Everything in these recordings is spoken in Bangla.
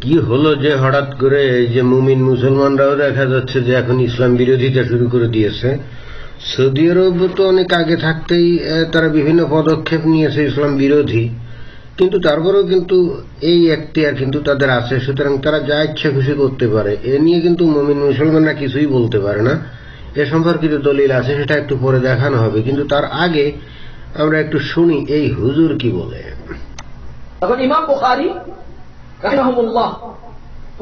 কি হলো যে হঠাৎ করে এই যে মুমিন মুসলমানরাও দেখা যাচ্ছে যে এখন ইসলাম বিরোধিতা শুরু করে দিয়েছে। সৌদি আরব তো অনেক আগে থাকতেই তারা বিভিন্ন পদক্ষেপ নিয়েছে ইসলাম বিরোধী, কিন্তু তারপরেও কিন্তু এই এখতিয়ার কিন্তু তাদের আছে, সুতরাং তারা যা ইচ্ছা খুশি করতে পারে। এ নিয়ে কিন্তু মুমিন মুসলমানরা কিছুই বলতে পারে না। এ সম্পর্কিত দলিল আছে, সেটা একটু পরে দেখানো হবে, কিন্তু তার আগে আমরা একটু শুনি এই হুজুর কি বলে। তখন ইমাম বুখারী রাহিমাহুল্লাহ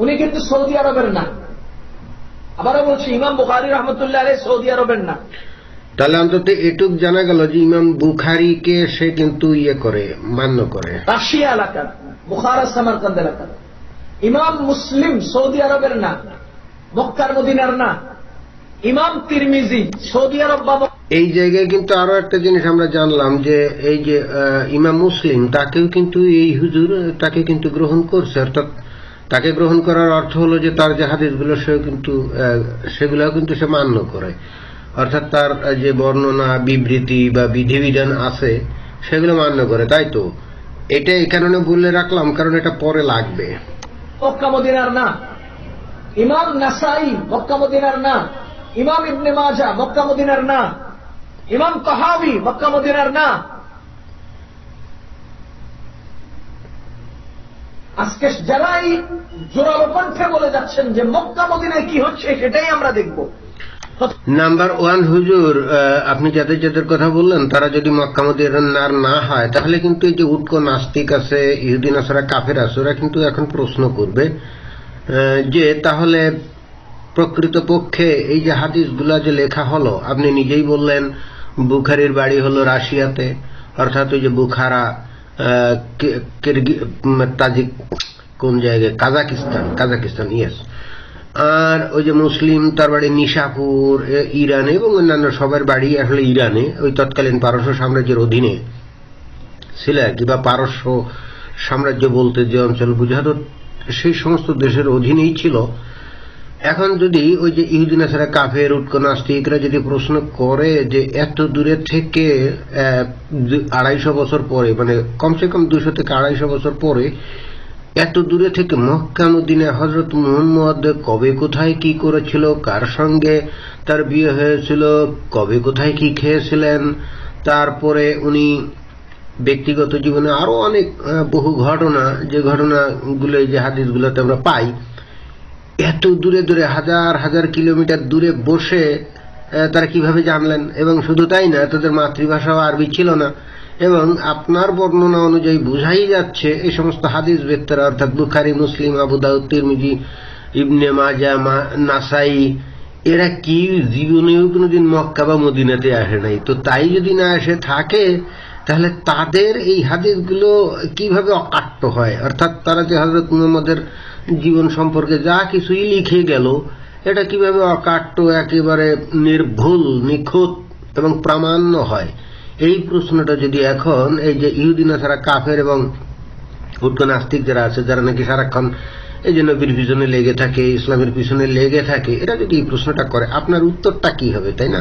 উনি কিন্তু সৌদি আরবের না। আবারও বলছি, ইমাম বুখারী রহমতুল্লাহ আলাইহি সৌদি আরবের না। তাহলে অন্তত এটুক জানা গেল যে ইমাম বুখারীকে সে কিন্তু করে, মান্য করে। রাশিয়া এলাকার, বুখারা সামারকান্দ এলাকার। ইমাম মুসলিম সৌদি আরবের না, মক্কার মদিনার না। ইমাম তিরমিজি সৌদি আরব বা এই জায়গায় কিন্তু আরো একটা জিনিস আমরা জানলাম যে এই যে ইমাম মুসলিম, তাকেও কিন্তু এই হুজুর তাকে কিন্তু গ্রহণ করছে। অর্থাৎ তাকে গ্রহণ করার অর্থ হলো যে তার যে হাদিসগুলো সেগুলো কিন্তু সে মান্য করে। অর্থাৎ তার যে বর্ণনা, বিবৃতি বা বিধিবিধান আছে সেগুলো মান্য করে, তাই তো। এটা এই কারণে বলে রাখলাম কারণ এটা পরে লাগবে। মক্কা মদিনার না। ইমাম নাসাই মক্কা মদিনার না। ইমাম ইবনে মাজাহ মক্কা মদিনার না। ইমাম তাহাবী মক্কা মদিনার না। আজকে যারাই জোরালো কণ্ঠে বলে যাচ্ছেন যে মক্কা মদিনায় কি হচ্ছে সেটাই আমরা দেখব। নাম্বার ওয়ান হুজুর, আপনি যাদের যাদের কথা বললেন তারা যদি মক্কা মদিনার না হয়, তাহলে কিন্তু এই যে উটকো নাস্তিক আছে, ইহুদি নাসারা কাফের আছে, ওরা কিন্তু এখন প্রশ্ন করবে যে তাহলে প্রকৃতপক্ষে এই যে হাদিসগুলা যে লেখা হলো, আপনি নিজেই বললেন বুখারীর বাড়ি হলো রাশিয়াতে, অর্থাৎ ওই যে বুখারা, তাজিক কোন জায়গায়, কাজাকিস্তান, ইয়েস। আর ওই যে মুসলিম তার বাড়ি নিশাপুর, ইরানে, এবং অন্যান্য সবার বাড়ি আসলে ইরানে, ওই তৎকালীন পারস্য সাম্রাজ্যের অধীনে ছিল আর কি, বা পারস্য সাম্রাজ্য বলতে যে অঞ্চল বুঝাতো সেই সমস্ত দেশের অধীনেই ছিল। এখন যদি ওই যে ইহুদি নাসারা কাফের, উটকো নাস্তিকরা যদি প্রশ্ন করে যে এত দূরে থেকে 250 বছর পরে, মানে কমসে কম 200 থেকে 250 বছর পরে এত দূরে থেকে মক্কা মদিনায় হযরত মুহাম্মদ কবে কোথায় কি করেছিল, কার সঙ্গে তার বিয়ে হয়েছিল, কবে কোথায় কি খেয়েছিলেন, তারপরে উনি ব্যক্তিগত জীবনে আরো অনেক বহু ঘটনা, যে ঘটনাগুলো যে হাদিসগুলোতে আমরা পাই, এত দূরে দূরে হাজার হাজার কিলোমিটার দূরে বসে তারা কিভাবে জানলেন? এবং শুধু তাই না, তাদের মাতৃভাষাও আরবি ছিল না। এবং আপনার বর্ণনা অনুযায়ী বোঝাই যাচ্ছে এই সমস্ত হাদিস ব্যক্তিরা, অর্থাৎ বুখারী, মুসলিম, আবু দাউদ, তিরমিজি, ইবনে মাজাহ, নাসাই, এরা কি জীবনেও কোনোদিন মক্কা বা মদিনাতে আসে নাই। তো তাই যদি না এসে থাকে, তাহলে তাদের এই হাদিসগুলো কিভাবে অকাট্য হয়? অর্থাৎ তারা যে হযরত মুহাম্মদের জীবন সম্পর্কে যা কিছুই লিখে গেল, এটা কিভাবে অকাট্য, একেবারে নির্ভুল, নিখুঁত এবং প্রামাণ্য হয়? এই প্রশ্নটা যদি এখন এই যে ইহুদি নাসারা কাফের এবং উটকো নাস্তিক যারা আছে, যারা নাকি সারাক্ষণ এই যে নবীর পিছনে লেগে থাকে, ইসলামের পিছনে লেগে থাকে, এরা যদি এই প্রশ্নটা করে, আপনার উত্তরটা কি হবে, তাই না?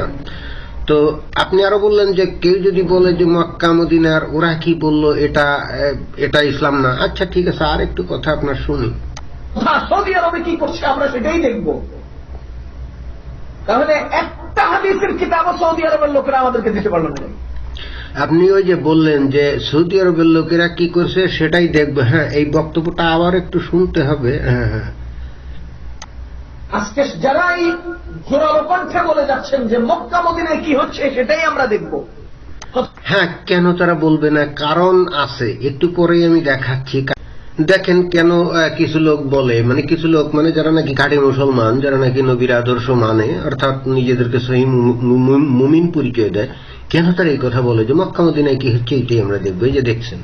তো আপনি আরো বললেন যে কেউ যদি বলে যে মক্কা মদিনার, ওরা কি বললো এটা ইসলাম না। আচ্ছা ঠিক আছে, আর একটু কথা আপনার শুনি। সৌদি আরবে কি করছে আমরা সেটাই দেখব। তাহলে একটা হাদিসের কিতাবও সৌদি আরবের লোকেরা আমাদেরকে দিতে পারলো না। আপনি ওই যে বললেন যে সৌদি আরবের লোকেরা কি করছে সেটাই দেখবে। হ্যাঁ, এই বক্তব্যটা আবার একটু শুনতে হবে। হ্যাঁ, আজকে যারাই জোরালো কণ্ঠে বলে যাচ্ছেন যে মক্কা মদিনায় কি হচ্ছে সেটাই আমরা দেখব। হ্যাঁ, কেন তারা বলবে না? কারণ আছে, একটু পরেই আমি দেখাচ্ছি। দেখেন কেন কিছু লোক বলে, মানে কিছু লোক মানে যারা নাকি খাঁটি মুসলমান, যারা নাকি নবীর আদর্শ মানে, অর্থাৎ নিজেদেরকে সহি মুমিন পরিচয় দেয়, কেন তারা এই কথা বলে যে মক্কা মদিনায় কি হচ্ছে এটাই আমরা দেখবো? এই যে দেখছেন,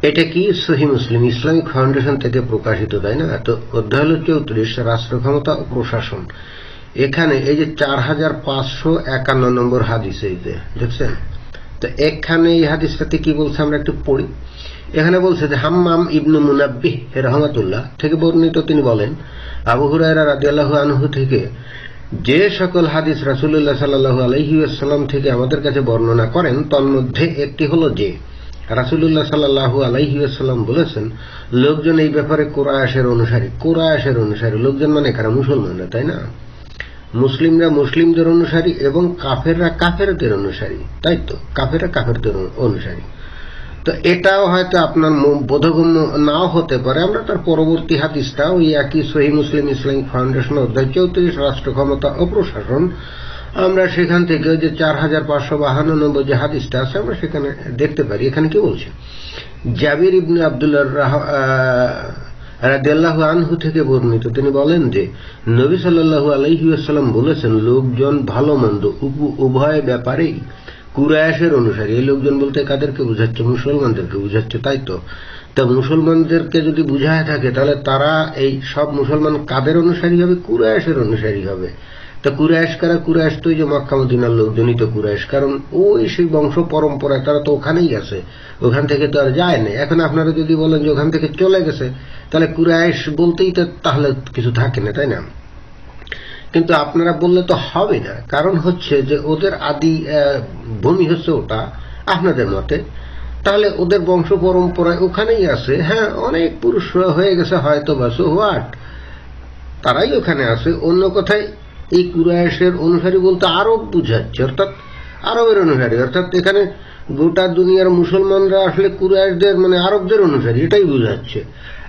এটা কি সহিহ মুসলিম, ইসলামিক ফাউন্ডেশন থেকে প্রকাশিত, তাই না? তো অধ্যায় হল 34, রাষ্ট্র ক্ষমতা ও প্রশাসন। এখানে এই যে 4551 নম্বর হাদিস, এই যে দেখছেন। তো এখানে এই হাদিসটাতে কি বলছে আমরা একটু পড়ি। এখানে বলছে যে হাম্মাম ইবনু মুনাব্বিহ রাহমাতুল্লাহ থেকে বর্ণিত, তিনি বলেন আবু হুরায়রা রাদিয়াল্লাহু আনহু থেকে যে সকল হাদিস রাসূলুল্লাহ সাল্লাল্লাহু আলাইহি ওয়াসাল্লাম থেকে আমাদের কাছে বর্ণনা করেন, তন্মধ্যে একটি হলো যে রাসূলুল্লাহ সাল্লাল্লাহু আলাইহি ওয়াসাল্লাম বলেছেন, লোকজন এই ব্যাপারে কুরাইশের অনুসারী। লোকজন মানে কারা? মুসলমানরা, তাই না? মুসলিমরা মুসলিমদের অনুসারী এবং কাফেররা কাফেরদের অনুসারী, তাই তো? কাফেররা কাফেরদের অনুসারী। তো এটাও হয়তো আপনার বোধগম্য নাও হতে পারে। আমরা তার পরবর্তী হাদিসটা ওই একই সহিহ মুসলিম ইসলামিক ফাউন্ডেশন অধ্যায় 34 রাষ্ট্র ক্ষমতা ও প্রশাসন, আমরা সেখান থেকে ওই যে 4552 যে হাদিসটা আছে আমরা সেখানে দেখতে পারি। এখানে কি বলছে? জাবির ইবনে আব্দুল্লাহ রাদিয়াল্লাহু আনহু থেকে বর্ণিত, তিনি বলেন যে নবী সাল্লাল্লাহু আলাইহি ওয়াসাল্লাম বলেছেন, লোকজন ভালো মন্দ উভয় ব্যাপারেই কুরাইশের অনুসারী। এই লোকজন বলতে কাদেরকে বুঝাচ্ছে? মুসলমানদেরকে বুঝাচ্ছে, তাই তো? তা মুসলমানদেরকে যদি বুঝায় থাকে তাহলে তারা এই সব মুসলমান কাদের অনুসারী হবে? কুরাইশের অনুসারী হবে। তা কুরাইশ কারা? কুরাইশ তো ওই যে মক্কা মদিনার লোকজনই তো কুরাইশ, কারণ ওই সেই বংশ পরম্পরায় তারা তো ওখানেই আছে, ওখান থেকে তো আর যায় না। এখন আপনারা যদি বলেন যে ওখান থেকে চলে গেছে, তাহলে কুরাইশ বলতেই তো তাহলে কিছু থাকে না, তাই না? কিন্তু আপনারা বললে তো হবে না, কারণ হচ্ছে যে ওদের আদি ভূমি হচ্ছে ওটা আপনাদের মতে, তাহলে ওদের বংশ পরম্পরায় ওখানেই আছে। হ্যাঁ, অনেক পুরুষ হয়ে গেছে হয়তো বা, সো হোয়াট, তারাই ওখানে আছে। অন্য কথায় এই কুরাইশের অনুসারী বলতে আরব বুঝাচ্ছে, অর্থাৎ আরবের অনুসারী, অর্থাৎ এখানে গোটা দুনিয়ার মুসলমানরা আসলে কুরাইশদের মানে আরবদের অনুসারী, এটাই বুঝাচ্ছে।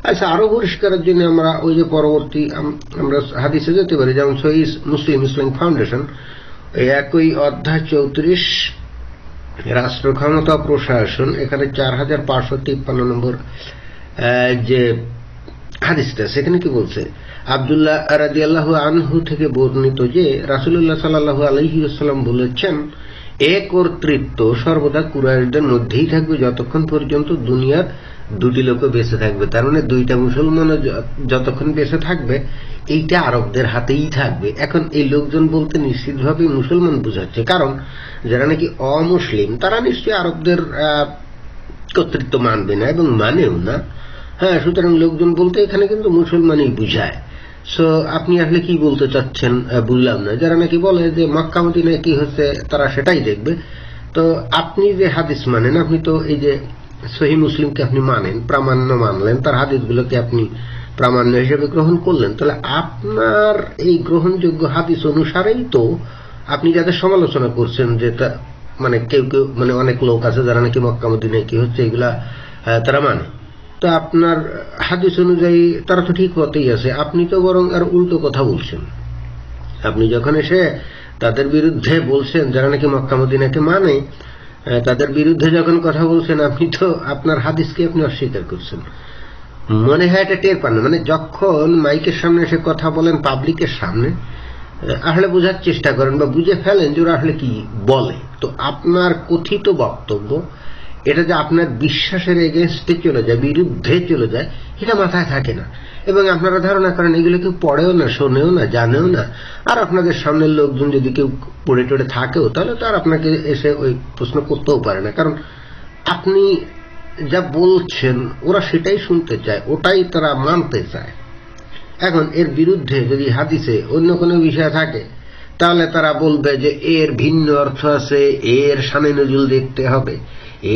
আচ্ছা, আরো পরিষ্কারের জন্য আমরা ওই যে পরবর্তী আমরা হাদিসে যেতে পারি, যেমন সহিহ মুসলিম ইসলামিক ফাউন্ডেশন এই একই অধ্যায় 34 রাষ্ট্র ক্ষমতা প্রশাসন, এখানে 4553 যে হাদিসটা, সেখানে কি বলছে? আব্দুল্লাহ রাদিয়াল্লাহু আনহু থেকে বর্ণিত যে রাসূলুল্লাহ সাল্লাল্লাহু আলাইহি ওয়াসাল্লাম বলেছেন, এক কর্তৃত্ব সর্বদা কুরাইশদের মধ্যেই থাকবে যতক্ষণ পর্যন্ত দুনিয়ার দুটি লোক বেঁচে থাকবে। তার মানে দুইটা মুসলমান যতক্ষণ বেঁচে থাকবে এইটা আরবদের হাতেই থাকবে। এখন এই লোকজন বলতে নিশ্চিতভাবে মুসলমান বোঝাচ্ছে, কারণ যারা নাকি অমুসলিম তারা নিশ্চয়ই আরবদের কর্তৃত্ব মানবে না এবং মানেও না। হ্যাঁ, সুতরাং লোকজন বলতে এখানে কিন্তু মুসলমানই বুঝায়। সো আপনি আসলে কি বলতে চাচ্ছেন বুঝলাম না। যারা নাকি বলে যে মক্কা মদিনায় কি হচ্ছে তারা সেটাই দেখবে, তো আপনি যে হাদিস মানেন, আপনি তো এই যে সহিহ মুসলিমকে আপনি মানেন, প্রামাণ্য মানলেন, তার হাদিসগুলোকে আপনি প্রামাণ্য হিসেবে গ্রহণ করলেন, তাহলে আপনার এই গ্রহণযোগ্য হাদিস অনুসারেই তো আপনি যাদের সমালোচনা করছেন যে মানে কেউ কেউ মানে অনেক লোক আছে যারা নাকি মক্কা মদিনায় কি হচ্ছে এগুলা তারা মানে, তো আপনার হাদিস অনুযায়ী তারা তো ঠিক হতেই আছে। আপনি তো বরং আর উল্টো কথা বলছেন। আপনি যখন এসে তাদের বিরুদ্ধে বলছেন যারা নাকি মক্কা মদিনাকে মানে, তাদের বিরুদ্ধে যখন কথা বলছেন, আপনি তো আপনার হাদিসকে আপনি অস্বীকার করছেন। মনে হয় এটা টের পান না। মানে যখন মাইকের সামনে এসে কথা বলেন পাবলিকের সামনে, আসলে বোঝার চেষ্টা করেন বা বুঝে ফেলেন যে ওরা আসলে কি বলে। তো আপনার কথিত বক্তব্য এটা যে আপনার বিশ্বাসের এগেনস্টে চলে যায়, বিরুদ্ধে চলে যায়, এটা মাথায় থাকে না এবং আপনারা ধারণা করেন এগুলো কেউ পড়েও না, শোনেও না, জানেও না। আর আপনাদের সামনের লোকজন যদি কেউ পড়ে টড়ে থাকেও তাহলে তো আর আপনাকে এসে ওই প্রশ্ন করতেও পারে না, কারণ আপনি যা বলছেন ওরা সেটাই শুনতে চায়, ওটাই তারা মানতে চায়। এখন এর বিরুদ্ধে যদি হাদিসে অন্য কোনো বিষয় থাকে তাহলে তারা বলবে যে এর ভিন্ন অর্থ আছে, এর শানে নজুল দেখতে হবে,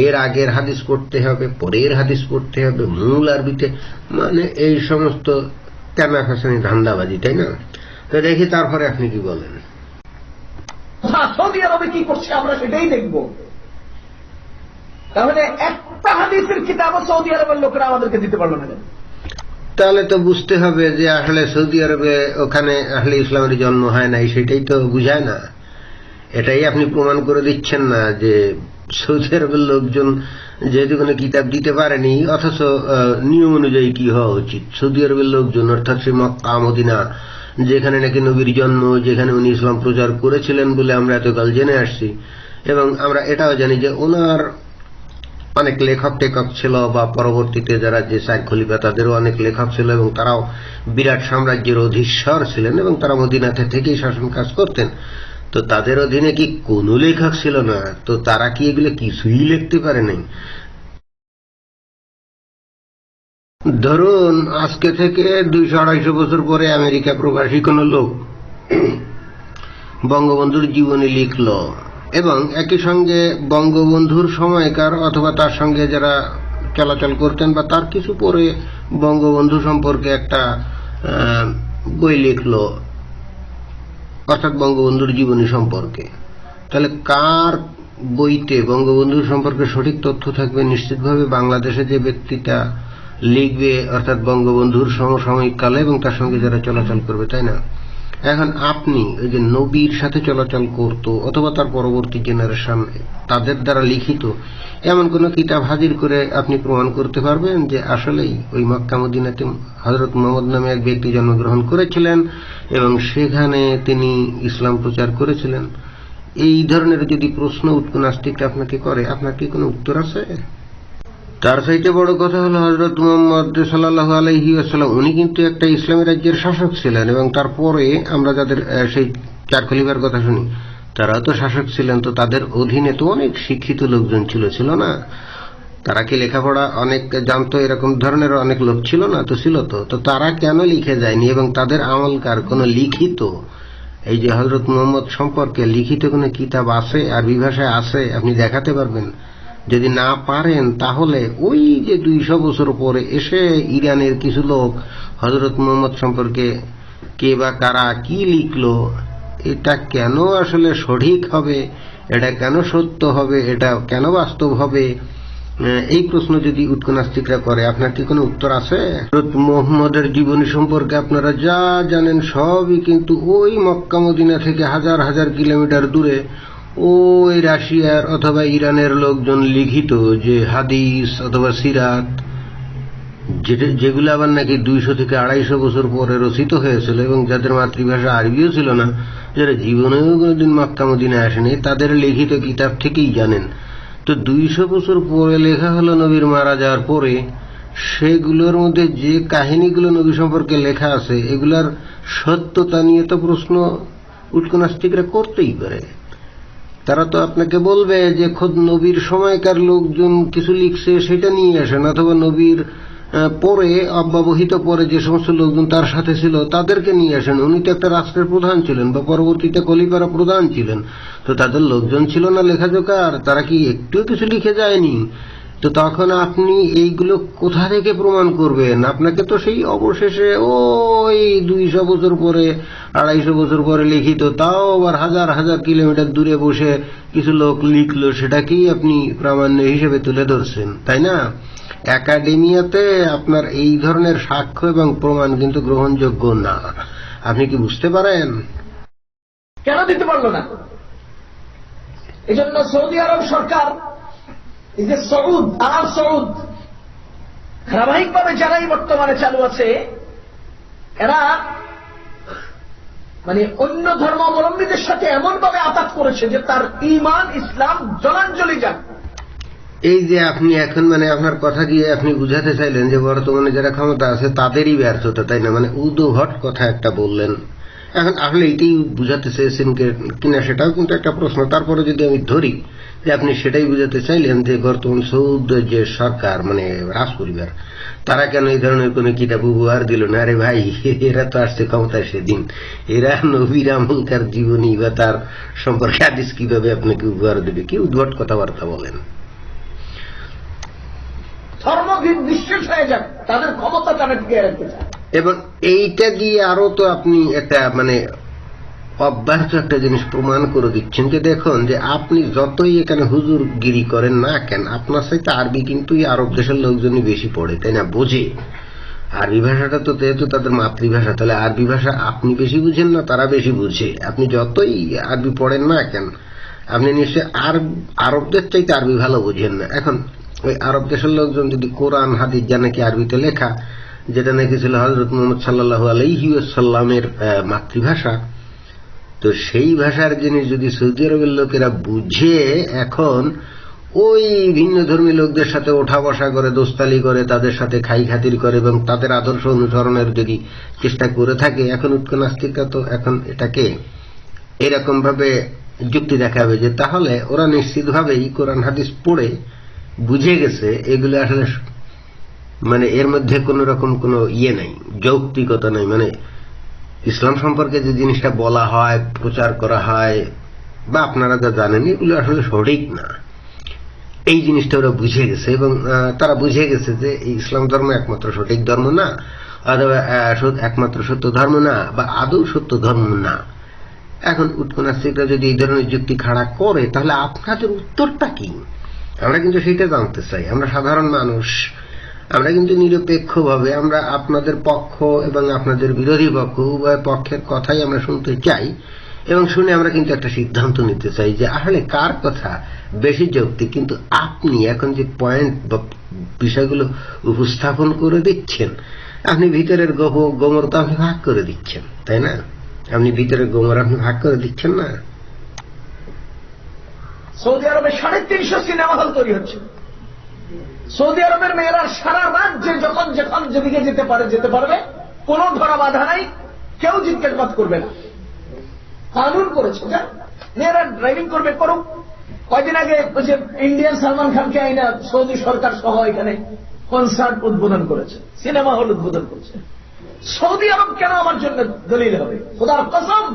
এর আগের হাদিস পড়তে হবে, পরের হাদিস পড়তে হবে, মূল আরবিতে, মানে এই সমস্ত তেনা ফ্যাশনি ধান্দাবাজি, তাই না? তো দেখি তারপরে আপনি কি বলেন। সৌদি আরবে কি করছে আমরা সেটাই দেখব। তাহলে একটা হাদিসের কিতাব সৌদি আরবের লোকেরা আমাদেরকে দিতে পারলো না। তাহলে তো বুঝতে হবে যে আসলে সৌদি আরবে ওখানে আসলে ইসলামের জন্ম হয় নাই, সেটাই তো বুঝায় না। এটাই আপনি প্রমাণ করে দিচ্ছেন না যে সৌদি আরবের লোকজন যেহেতু কোনো কিতাব দিতে পারেনি, অথচ নিয়ম অনুযায়ী কি হওয়া উচিত, সৌদি আরবের লোকজন অর্থাৎ সে মক্কা মদিনা যেখানে নাকি নবীর জন্ম, যেখানে উনি ইসলাম প্রচার করেছিলেন বলে আমরা এতকাল জেনে আসছি, এবং আমরা এটাও জানি যে ওনার অনেক লেখক টেখক ছিল, বা পরবর্তীতে যারা যে শাইখ খলিফা তাদেরও অনেক লেখক ছিল এবং তারাও বিরাট সাম্রাজ্যের অধীশ্বর ছিলেন এবং তারা মদিনাতে থেকেই শাসন কাজ করতেন। তো তাদের অধীনে কি কোনো লেখক ছিল না? তো তারা কি এগুলো কিছুই লিখতে পারে নাই? ধরুন আজকে থেকে 200-250 বছর পরে আমেরিকা প্রবাসী কোন লোক বঙ্গবন্ধুর জীবনী লিখল, এবং একই সঙ্গে বঙ্গবন্ধুর সময়কার অথবা তার সঙ্গে যারা চলাচল করতেন বা তার কিছু পরে বঙ্গবন্ধু সম্পর্কে একটা বই লিখলো, অর্থাৎ বঙ্গবন্ধুর জীবনী সম্পর্কে। তাহলে কার বইতে বঙ্গবন্ধুর সম্পর্কে সঠিক তথ্য থাকবে? নিশ্চিতভাবে বাংলাদেশে যে ব্যক্তিটা লিখবে, অর্থাৎ বঙ্গবন্ধুর সমসাময়িক কালে এবং তার সঙ্গে যারা চলাচল করবে, তাই না? এখন আপনি ওই যে নবীর সাথে চলাচল করত অথবা তার পরবর্তী জেনারেশন, তাদের দ্বারা লিখিত এমন কোন কিতাব হাজির করে আপনি প্রমাণ করতে পারবেন যে আসলেই ওই মক্কা মদিনাতে হযরত মুহাম্মদ নামে এক ব্যক্তি জন্মগ্রহণ করেছিলেন এবং সেখানে তিনি ইসলাম প্রচার করেছিলেন? এই ধরনের যদি প্রশ্ন উৎকোনাস্তিকরা আপনাকে করে, আপনার কি কোনো উত্তর আছে? তার চাইতে বড় কথা হলো হযরত মুহাম্মদ সাল্লাল্লাহু আলাইহি ওয়াসাল্লাম উনি কিন্তু একটা ইসলামী রাজ্যের শাসক ছিলেন এবং তারপরে আমরা যাদের সেই চার খলিফার কথা শুনি, তারা তো শাসক ছিলেন, তো তাদের অধীনে তো অনেক শিক্ষিত লোকজন ছিল না? তারা কি লেখাপড়া অনেক জানতো? এরকম ধরনের অনেক লোক ছিল না? তো ছিল। তো তারা কেন লিখে যায়নি? এবং তাদের আমলকার কোনো লিখিত, এই যে হযরত মুহাম্মদ সম্পর্কে লিখিত কোনো কিতাব আছে, আরবি ভাষায় আছে, আপনি দেখাতে পারবেন? যদি না পারেন তাহলে ওই যে 200 বছর পরে এসে ইরানের কিছু লোক হযরত মুহাম্মদ সম্পর্কে কে বা কারা কি লিখলো, এটা কেন আসলে সঠিক হবে, এটা কেন সত্য হবে, এটা কেন বাস্তব হবে, এই প্রশ্ন যদি উৎকোনাস্তিকরা করে, আপনার কি কোনো উত্তর আছে? হযরত মুহাম্মদের জীবনী সম্পর্কে আপনারা যা জানেন সবই কিন্তু ওই মক্কা মদিনা থেকে হাজার হাজার কিলোমিটার দূরে ওই রাশিয়ার অথবা ইরানের লোকজন লিখিত যে হাদিস অথবা সিরাত, যেগুলো আবার নাকি 200 থেকে 250 বছর পরে রচিত হয়েছিল এবং যাদের মাতৃভাষা আরবিও ছিল না, যারা জীবনেও কোনোদিন মক্কা মদিনায় আসেনি, তাদের লিখিত কিতাব থেকেই জানেন। তো 200 বছর পরে লেখা হলো নবীর মারা যাওয়ার পরে, সেগুলোর মধ্যে যে কাহিনীগুলো নবী সম্পর্কে লেখা আছে এগুলার সত্যতা নিয়ে তো প্রশ্ন উৎকোনাস্তিকরা করতেই পারে। তারা তো আপনাকে বলবে যে খোদ নবীর সময়কার লোকজন কিছু লিখছে সেটা নিয়ে আসেন, অথবা নবীর পরে অব্যবহিত পরে যে সমস্ত লোকজন তার সাথে ছিল তাদেরকে নিয়ে আসেন। উনি তো একটা রাষ্ট্রের প্রধান ছিলেন বা পরবর্তীতে খলিফারা প্রধান ছিলেন, তো তাদের লোকজন ছিল না লেখাজোকার? তারা কি একটু কিছু লিখে যায়নি? তো তখন আপনি এইগুলো কোথা থেকে প্রমাণ করবেন? আপনাকে তো সেই অবশেষে ওই 200 বছর পরে 250 বছর পরে লিখিত, তাও আবার হাজার হাজার কিলোমিটার দূরে বসে কিছু লোক লিখলো, সেটাকেই আপনি প্রামাণ্য হিসেবে তুলে ধরছেন, তাই না? একাডেমিয়াতে আপনার এই ধরনের সাক্ষ্য এবং প্রমাণ কিন্তু গ্রহণযোগ্য না। আপনি কি বুঝতে পারেন? কেন দিতে পারলো না? এই জন্য সৌদি আরব সরকার, এই যে সৌদ, আরব সৌদ ধারাবাহিকভাবে যারাই বর্তমানে চালু আছে, এরা মানে অন্য ধর্মাবলম্বীদের সাথে এমনভাবে আঘাত করেছে যে তার ঈমান ইসলাম জলাঞ্জলি যাক। এই যে আপনি এখন মানে আপনার কথা দিয়ে আপনি বুঝাতে চাইলেন যে বর্তমানে যারা ক্ষমতা আছে তাদেরই ব্যর্থতা, তাই না? মানে উদ্ভট কথা একটা বললেন। এখন আসলে এটাই বুঝাতে চেয়েছেন কিনা সেটাও কিন্তু একটা প্রশ্ন। তারপরে যদি আমি ধরি যে আপনি সেটাই বুঝাতে চাইলেন যে বর্তমান সৌদ যে সরকার মানে রাজ পরিবার, তারা কেন এই ধরনের কোন কিতাব উপহার দিল না? আরে ভাই, এরা তো আসছে ক্ষমতায় সেদিন, এরা নবীর আমলকার জীবনী বা তার সম্পর্কে হাদিস কিভাবে আপনাকে উপহার দেবে? কি উদ্ভট কথাবার্তা বলেন। ধর্মবিদ নিঃশেষ হয়ে যাক, তাদের ক্ষমতা তারা টিকিয়ে রাখতে চায়। এবং এইটা দিয়ে আরো তো আপনি একটা মানে অব্যাহত একটা জিনিস প্রমাণ করে দিচ্ছেন যে দেখুন যে আপনি যতই এখানে হুজুরগিরি করেন না কেন, আপনার সাথে আরবি কিন্তু এই আরব দেশের লোকজনই বেশি পড়ে, তাই না? বোঝে আরবি ভাষাটা, তো যেহেতু তাদের মাতৃভাষা, তাহলে আরবি ভাষা আপনি বেশি বুঝেন না, তারা বেশি বুঝে। আপনি যতই আরবি পড়েন না কেন, আপনি নিশ্চয় আরবদের চাইতে আরবি ভালো বুঝেন না। এখন ওই আরব দেশের লোকজন যদি কোরআন হাদিস যা নাকি আরবিতে লেখা, যেটা নাকি ছিল হযরত মুহাম্মদ সাল্লাল্লাহু আলাইহি ওয়াসাল্লামের মাতৃভাষা, তো সেই ভাষার জিনিস যদি সৌদি আরবের লোকেরা বুঝে এখন ওই ভিন্ন ধর্মী লোকদের সাথে ওঠা বসা করে, দোস্তালি করে, তাদের সাথে খাই খাতির করে এবং তাদের আদর্শ অনুসরণের যদি চেষ্টা করে থাকে, এখন উৎকোনাস্তিকরা তো এখন এটাকে এরকম ভাবে যুক্তি দেখাবে যে তাহলে ওরা নিশ্চিতভাবেই কোরআন হাদিস পড়ে বুঝে গেছে এগুলো আসলে মানে এর মধ্যে কোন রকম কোন নাই, যৌক্তিকতা নাই। মানে ইসলাম সম্পর্কে যে জিনিসটা বলা হয়, প্রচার করা হয়, বা আপনারা যা জানেন এগুলো আসলে সঠিক না, এই জিনিসটা ওরা বুঝে গেছে। এবং তারা বুঝে গেছে যে এই ইসলাম ধর্ম একমাত্র সঠিক ধর্ম না, অথবা একমাত্র সত্য ধর্ম না, বা আদৌ সত্য ধর্ম না। এখন উৎকনাস্তিকরা যদি এই ধরনের যুক্তি খাড়া করে, তাহলে আপনাদের উত্তরটা কি? আমরা কিন্তু সেটা জানতে চাই। আমরা সাধারণ মানুষ, আমরা কিন্তু নিরপেক্ষভাবে আমরা আপনাদের পক্ষ এবং আপনাদের বিরোধী পক্ষ উভয় পক্ষের কথাই আমরা শুনতে চাই, এবং শুনে আমরা কিন্তু একটা সিদ্ধান্ত নিতে চাই যে আসলে কার কথা বেশি যৌক্তিক। কিন্তু আপনি এখন যে পয়েন্ট বা বিষয়গুলো উপস্থাপন করে দিচ্ছেন, আপনি ভিতরের গোমর তো আপনি ভাগ করে দিচ্ছেন, তাই না? আপনি ভিতরের গোমর আপনি ভাগ করে দিচ্ছেন না। সৌদি আরবে 350 সিনেমা হল তৈরি হচ্ছে। সৌদি আরবের মেয়েরা সারা রাজ্যে যখন যখন যেদিকে যেতে পারবে, কোন ধরা বাধা নাই, কেউ জিজ্ঞাসাবাদ করবে না, কানুন করেছে। মেয়েরা ড্রাইভিং করবে, করুক। কয়দিন আগে ওই যে ইন্ডিয়ান সালমান খানকে আইনা সৌদি সরকার সহ এখানে কনসার্ট উদ্বোধন করেছে, সিনেমা হল উদ্বোধন করেছে। সৌদি আরব কেন আমার জন্য দলিল হবে? খোদার কসম,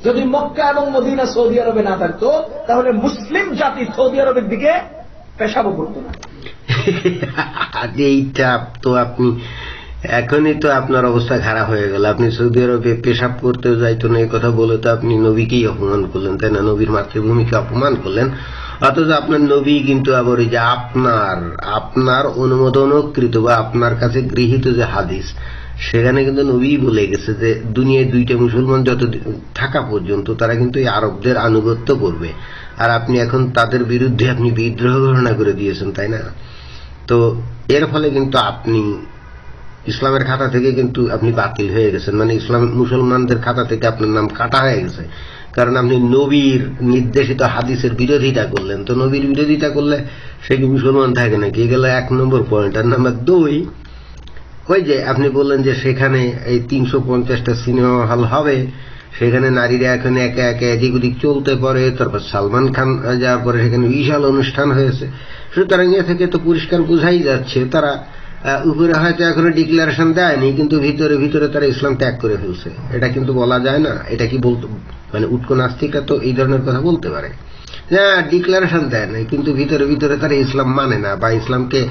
যদি মক্কা এবং মদিনা সৌদি আরবে না থাকতো, তাহলে মুসলিম জাতি সৌদি আরবের দিকে পেশাবো করত না। এইটা তো আপনি এখনই তো আপনার অবস্থা খারাপ হয়ে গেল। আপনি সৌদি আরবে পেশাব করতেও যাইতো না, এই কথা বলে তো আপনি নবীকেই অপমান করলেন, তাই না? নবীর মাতৃভূমিকে অপমান করলেন। অথচ আপনার নবী কিন্তু আবার ওই যে আপনার অনুমোদনকৃত বা আপনার কাছে গৃহীত যে হাদিস, সেখানে কিন্তু নবী বলে গেছে যে দুনিয়ায় 2টা মুসলমান যত থাকা পর্যন্ত তারা কিন্তু এই আরবদের আনুগত্য করবে। আর আপনি এখন তাদের বিরুদ্ধে আপনি বিদ্রোহ ঘোষণা করে দিয়েছেন, তাই না? তো এর ফলে কিন্তু আপনি ইসলামের খাতা থেকে কিন্তু আপনি বাতিল হয়ে গেছেন, মানে ইসলাম মুসলমানদের খাতা থেকে আপনার নাম কাটা হয়ে গেছে। কারণ আপনি নবীর নির্দেশিত হাদিসের বিরোধিতা করলেন। তো নবীর বিরোধিতা করলে সে কি মুসলমান থাকে নাকি? গেল 1 নম্বর পয়েন্ট। আর নাম্বার 2, ওই যে আপনি বললেন যে সেখানে এই 350টা সিনেমা হল হবে, সেখানে নারীরা এখন একে একে এদিক ওদিক চলতে পারে। তারপর সালমান খান যাওয়ার পরে সেখানে বিশাল অনুষ্ঠান হয়েছে। সুতরাং এ থেকে তো পরিষ্কার বোঝাই যাচ্ছে তারা উপরে হয়তো এখনো ডিক্লারেশন দেয়নি, কিন্তু ভিতরে ভিতরে তারা ইসলাম ত্যাগ করে ফেলছে। এটা কিন্তু বলা যায় না। এটা কি বলতো, মানে উটকো নাস্তিকরা তো এই ধরনের কথা বলতে পারে, হ্যাঁ ডিক্লারেশন দেয় নাই, কিন্তু ভিতরে ভিতরে তারা ইসলাম মানে না, বা ইসলামকে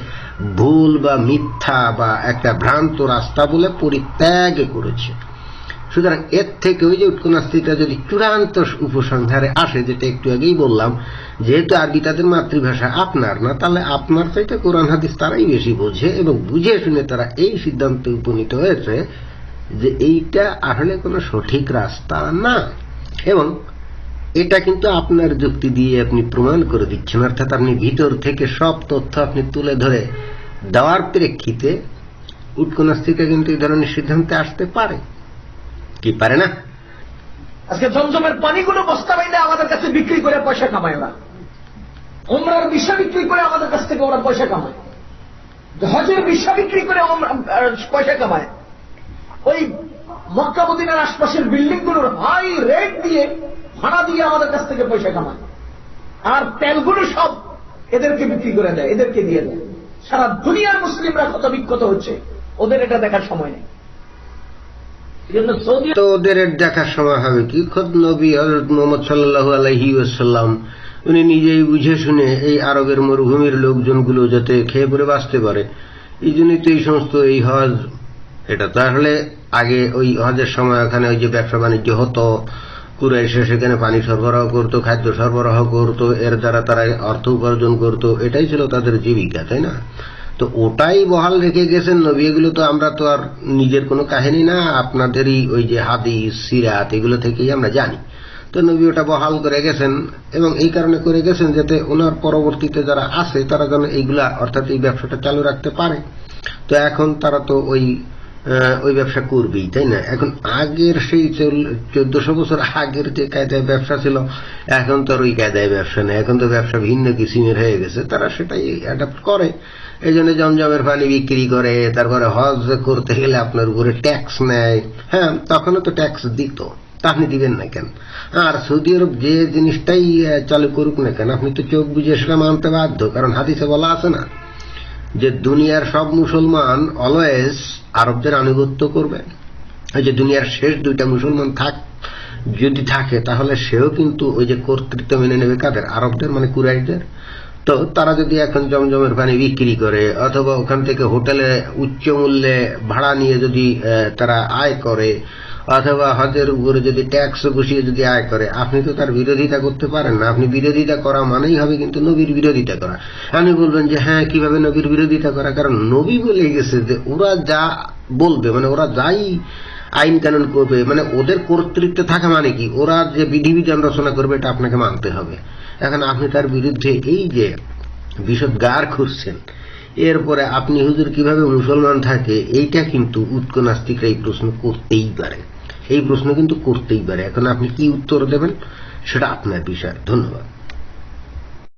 ভুল বা মিথ্যা বা একটা ভ্রান্ত রাস্তা বলে পরিত্যাগ করেছে। সুতরাং এর থেকে ওই যে উটকো নাস্তিকরা যদি চূড়ান্ত উপসংহারে আসে, যেটা একটু আগেই বললাম, যেহেতু আরবি তাদের মাতৃভাষা, আপনার না, তাহলে আপনার চাইতে কোরআন হাদিস তারাই বেশি বোঝে, এবং বুঝে শুনে তারা এই সিদ্ধান্তে উপনীত হয়েছে যে এইটা আসলে কোনো সঠিক রাস্তা না। এবং এটা কিন্তু আপনার যুক্তি দিয়ে আপনি প্রমাণ করে দিচ্ছেন, অর্থাৎ আপনি ভিতর থেকে সব তথ্য আপনি তুলে ধরে দেওয়ার প্রেক্ষিতে উটকো নাস্তিকরা কিন্তু এই ধরনের সিদ্ধান্তে আসতে পারে, কি পারে না? আজকে জমজমের পানিগুলো বস্তা বাইলে আমাদের কাছে বিক্রি করে পয়সা কামায় ওরা, উমরার ভিসা বিক্রি করে আমাদের কাছ থেকে ওরা পয়সা কামায়, হজের ভিসা বিক্রি করে পয়সা কামায়। ওই মক্কা মদিনার আশপাশের বিল্ডিং গুলোর হাই রেট দিয়ে ভাড়া দিয়ে আমাদের কাছ থেকে পয়সা কামায়, আর তেলগুলো সব এদেরকে বিক্রি করে দেয়, এদেরকে দিয়ে দেয়। সারা দুনিয়ার মুসলিমরা ক্ষত বিক্ষত হচ্ছে, ওদের এটা দেখার সময় নেই। তো ওদের দেখার সময় হবে কি? খোদ নবী হযরত মুহাম্মদ সাল্লাল্লাহু আলাইহি ওয়াসাল্লাম উনি নিজেই বুঝে শুনে এই আরবের মরুভূমির লোকজনগুলো যাতে খেয়ে পরে বাঁচতে পারে, এই জন্যই তো এই সমস্ত এই হজ। এটা তো আসলে আগে ওই হজের সময় ওখানে ওই যে ব্যবসা বাণিজ্য হতো, কুরাইশরা সেখানে পানি সরবরাহ করত, খাদ্য সরবরাহ করত, এর দ্বারা তারা অর্থ উপার্জন করত, এটাই ছিল তাদের জীবিকা, তাই না? তো ওটাই বহাল রেখে গেছেন নবী। এগুলো তো আমরা তো আর নিজের কোনো কাহিনী না, আপনাদেরই ওই যে হাদিস সিরাত এগুলো থেকেই আমরা জানি। তো নবী ওটা বহাল করে গেছেন, এবং এই কারণে করে গেছেন যাতে ওনার পরবর্তীতে যারা আছে তারা যেন এইগুলা অর্থাৎ এই ব্যবসাটা চালু রাখতে পারে। তো এখন তারা তো ওই ব্যবসা করবেই, তাই না? এখন আগের সেই 1400 বছর আগের যে কায়দায় ব্যবসা ছিল, এখন তো আর ওই কায়দায় ব্যবসা নেই, এখন তো ব্যবসা ভিন্ন কিসিমের হয়ে গেছে, তারা সেটাই অ্যাডাপ্ট করে। এই জন্য জমজমের পানি বিক্রি করে, তারপরে হজ করতে গেলে আপনার উপরে ট্যাক্স নেয়। হ্যাঁ, তখনও তো ট্যাক্স দিত, তা আপনি দিবেন না কেন? আর সৌদি আরব যে জিনিসটাই চালু করুক না কেন, আপনি তো চোখ বুঝে সেটা মানতে বাধ্য, কারণ হাদিসে বলা আছে না যে দুনিয়ার সব মুসলমান অলওয়েজ আরবদের আনুগত্য করবে। এই যে দুনিয়ার শেষ 2টা মুসলমান যদি থাকে তাহলে সেও কিন্তু ওই যে কর্তৃত্ব মেনে নেবে কাদের? আরবদের, মানে কুরাইশদের। তো তারা যদি এখন জমজমের পানি বিক্রি করে অথবা ওখান থেকে হোটেলে উচ্চ মূল্যে ভাড়া নিয়ে যদি তারা আয় করে অথবা হজের উপরে যদি ট্যাক্স বসিয়ে যদি আয় করে, আপনি তো তার বিরোধিতা করতে পারেন না। আপনি বিরোধিতা করা মানেই হবে কিন্তু নবীর বিরোধিতা করা। আপনি বলবেন যে হ্যাঁ, কিভাবে নবীর বিরোধিতা করা? কারণ নবী বলে গেছে যে ওরা যা বলবে, মানে ওরা যাই আইন কানুন করবে, মানে ওদের কর্তৃত্বে থাকা মানে কি, ওরা যে বিধিবিধান রচনা করবে এটা আপনাকে মানতে হবে। এখন আপনি তার বিরুদ্ধে এই যে বিষদগার খুঁজছেন, এরপরে আপনি হুজুর কিভাবে মুসলমান থাকে, এইটা কিন্তু উৎক নাস্তিকরা এই প্রশ্ন করতেই পারে, এই প্রশ্ন কিন্তু করতেই পারে। এখন আপনি কি উত্তর দেবেন সেটা আপনার বিষয়। ধন্যবাদ।